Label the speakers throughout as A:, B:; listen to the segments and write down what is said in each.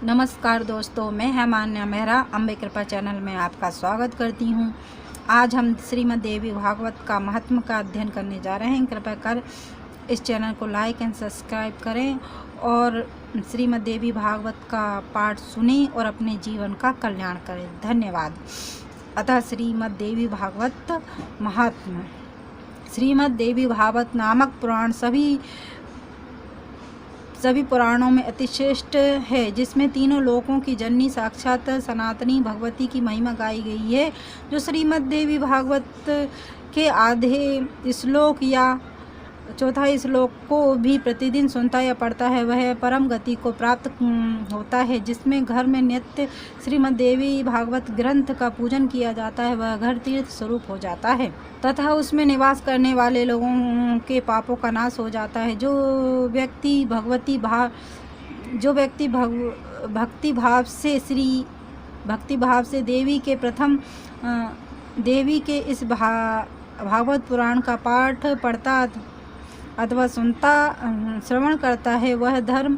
A: नमस्कार दोस्तों, मैं हेमान्या मेहरा अम्बे कृपा चैनल में आपका स्वागत करती हूँ। आज हम श्रीमद् देवी भागवत का महत्व का अध्ययन करने जा रहे हैं। कृपया कर इस चैनल को लाइक एंड सब्सक्राइब करें और श्रीमद् देवी भागवत का पाठ सुनें और अपने जीवन का कल्याण करें। धन्यवाद। अतः श्रीमद् देवी भागवत महात्म्य। श्रीमद् देवी भागवत नामक पुराण सभी पुराणों में अतिश्रेष्ठ है, जिसमें तीनों लोकों की जननी साक्षात सनातनी भगवती की महिमा गाई गई है। जो श्रीमद् देवी भागवत के आधे श्लोक या चौथा श्लोक को भी प्रतिदिन सुनता या पढ़ता है, वह परम गति को प्राप्त होता है। जिसमें घर में नित्य श्रीमद् देवी भागवत ग्रंथ का पूजन किया जाता है, वह घर तीर्थ स्वरूप हो जाता है तथा उसमें निवास करने वाले लोगों के पापों का नाश हो जाता है। जो व्यक्ति भक्ति भाव से देवी के इस भागवत पुराण का पाठ पढ़ता अथवा सुनता श्रवण करता है, वह धर्म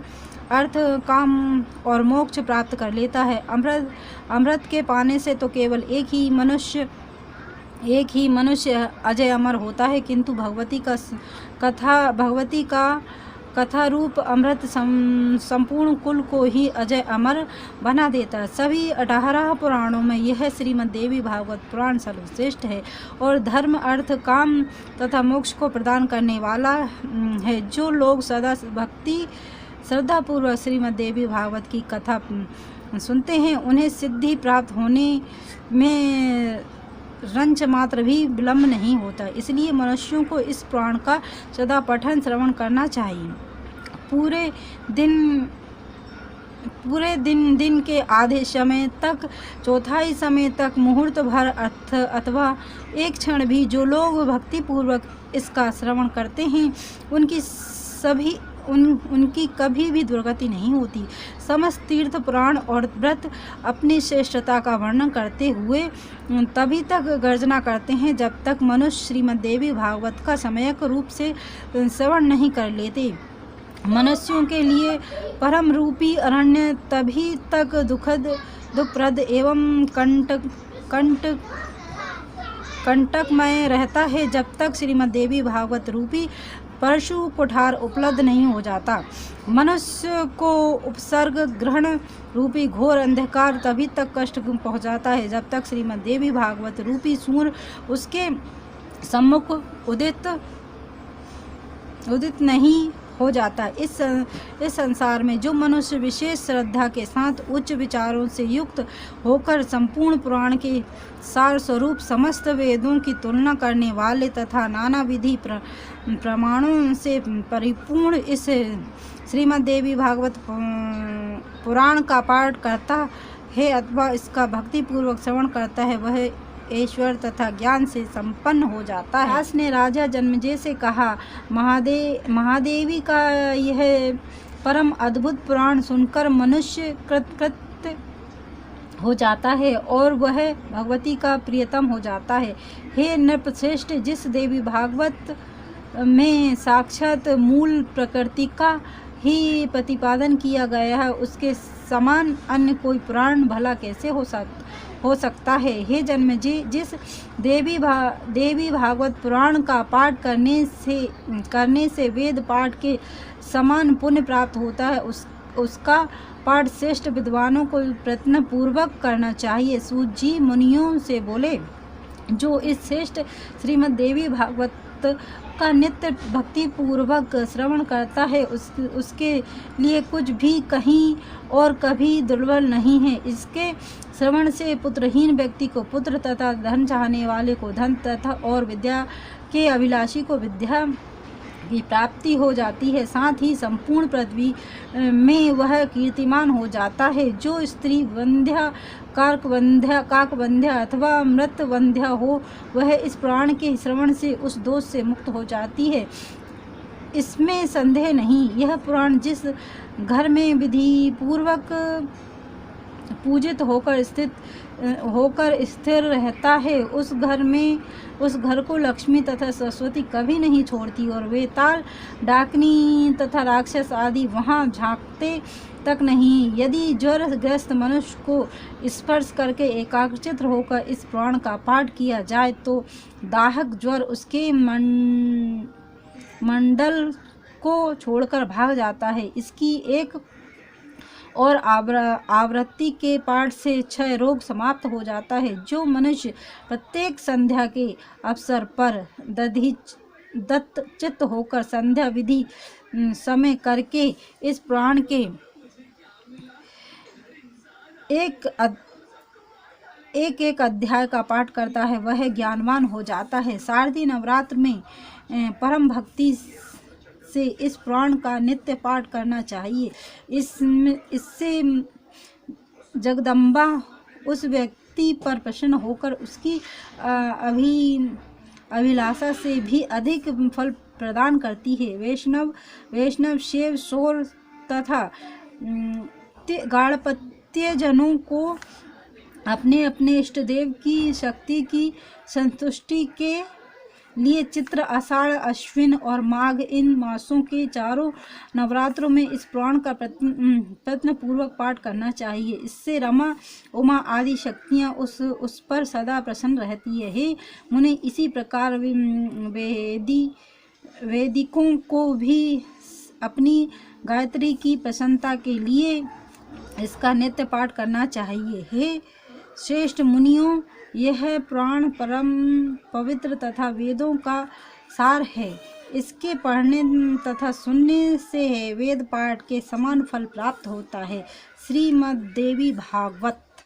A: अर्थ काम और मोक्ष प्राप्त कर लेता है। अमृत के पाने से तो केवल एक ही मनुष्य अजय अमर होता है, किंतु भगवती का कथा रूप अमृत संपूर्ण कुल को ही अजय अमर बना देता है। सभी 18 पुराणों में यह श्रीमद् देवी भागवत पुराण सर्वश्रेष्ठ है और धर्म अर्थ काम तथा मोक्ष को प्रदान करने वाला है। जो लोग सदा श्रद्धापूर्वक श्रीमद् देवी भागवत की कथा सुनते हैं, उन्हें सिद्धि प्राप्त होने में रंच मात्र भी विलम्ब नहीं होता। इसलिए मनुष्यों को इस पुराण का सदा पठन श्रवण करना चाहिए। पूरे दिन के आधे समय तक, चौथाई समय तक, मुहूर्त भर अथवा एक क्षण भी जो लोग भक्तिपूर्वक इसका श्रवण करते हैं, उनकी कभी भी दुर्गति नहीं होती। समस्त तीर्थ पुराण और व्रत अपनी श्रेष्ठता का वर्णन करते हुए तभी तक गर्जना करते हैं जब तक मनुष्य श्रीमद् देवी भागवत का सम्यक रूप से श्रवण नहीं कर लेते। मनुष्यों के लिए परम रूपी अरण्य तभी तक दुखप्रद एवं कंटकमय रहता है जब तक श्रीमद् देवी भागवत रूपी परशु कुठार उपलब्ध नहीं हो जाता। मनुष्य को उपसर्ग ग्रहण रूपी घोर अंधकार तभी तक कष्ट पहुंचाता है जब तक श्रीमद् देवी भागवत रूपी सूर्य उसके सम्मुख उदित नहीं हो जाता। इस संसार में जो मनुष्य विशेष श्रद्धा के साथ उच्च विचारों से युक्त होकर संपूर्ण पुराण के सार स्वरूप समस्त वेदों की तुलना करने वाले तथा नाना विधि प्रमाणों से परिपूर्ण इस श्रीमद् देवी भागवत पुराण का पाठ करता है अथवा इसका भक्तिपूर्वक श्रवण करता है, वह ईश्वर तथा ज्ञान से संपन्न हो जाता है। व्यास ने राजा जन्मेजय से कहा, महादेवी का यह परम अद्भुत पुराण सुनकर मनुष्य कृतकृत्य हो जाता है और वह भगवती का प्रियतम हो जाता है। हे नृपश्रेष्ठ, जिस देवी भागवत में साक्षात मूल प्रकृति का ही प्रतिपादन किया गया है, उसके समान अन्य कोई पुराण भला कैसे हो सकता है। हे जन्मेजय, जिस देवी भागवत पुराण का पाठ करने से वेद पाठ के समान पुण्य प्राप्त होता है, उसका पाठ श्रेष्ठ विद्वानों को प्रयत्न पूर्वक करना चाहिए। सूत जी मुनियों से बोले, जो इस श्रेष्ठ श्रीमद् देवी भागवत का नित्य भक्ति पूर्वक श्रवण करता है, उसके लिए कुछ भी कहीं और कभी दुर्बल नहीं है। इसके श्रवण से पुत्रहीन व्यक्ति को पुत्र तथा धन चाहने वाले को धन तथा और विद्या के अभिलाषी को विद्या की प्राप्ति हो जाती है। साथ ही संपूर्ण पृथ्वी में वह कीर्तिमान हो जाता है। जो स्त्री वंध्या काकवंध्या अथवा मृत वंध्या हो, वह इस पुराण के श्रवण से उस दोष से मुक्त हो जाती है, इसमें संदेह नहीं। यह पुराण जिस घर में विधि पूर्वक पूजित होकर स्थिर रहता है, उस घर को लक्ष्मी तथा सरस्वती कभी नहीं छोड़ती और वे ताल डाकनी तथा राक्षस आदि वहां झांकते तक नहीं। यदि ज्वर ग्रस्त मनुष्य को स्पर्श करके एकाग्रचित होकर इस पुराण का पाठ किया जाए तो दाहक ज्वर उसके मंडल को छोड़कर भाग जाता है। इसकी एक और आवृत्ति के पाठ से क्षय रोग समाप्त हो जाता है। जो मनुष्य प्रत्येक संध्या के अवसर पर दत्तचित्त होकर संध्या विधि समय करके इस पुराण के एक अध्याय का पाठ करता है, वह ज्ञानवान हो जाता है। शारदीय नवरात्र में परम भक्ति से इस पुराण का नित्य पाठ करना चाहिए। इससे जगदम्बा उस व्यक्ति पर प्रसन्न होकर उसकी अभिलाषा से भी अधिक फल प्रदान करती है। वैष्णव शैव शौर तथा गाणपत्य जनों को अपने अपने इष्ट देव की शक्ति की संतुष्टि के लिए चित्र, आषाढ़, अश्विन और माघ इन मासों के चारों नवरात्रों में इस पुराण का प्रयत्न पूर्वक पाठ करना चाहिए। इससे रमा, उमा आदि शक्तियाँ उस पर सदा प्रसन्न रहती है। हे मुने, इसी प्रकार वैदिकों को भी अपनी गायत्री की प्रसन्नता के लिए इसका नित्य पाठ करना चाहिए। हे श्रेष्ठ मुनियों, यह पुराण परम पवित्र तथा वेदों का सार है। इसके पढ़ने तथा सुनने से वेद पाठ के समान फल प्राप्त होता है। श्रीमद् देवी भागवत।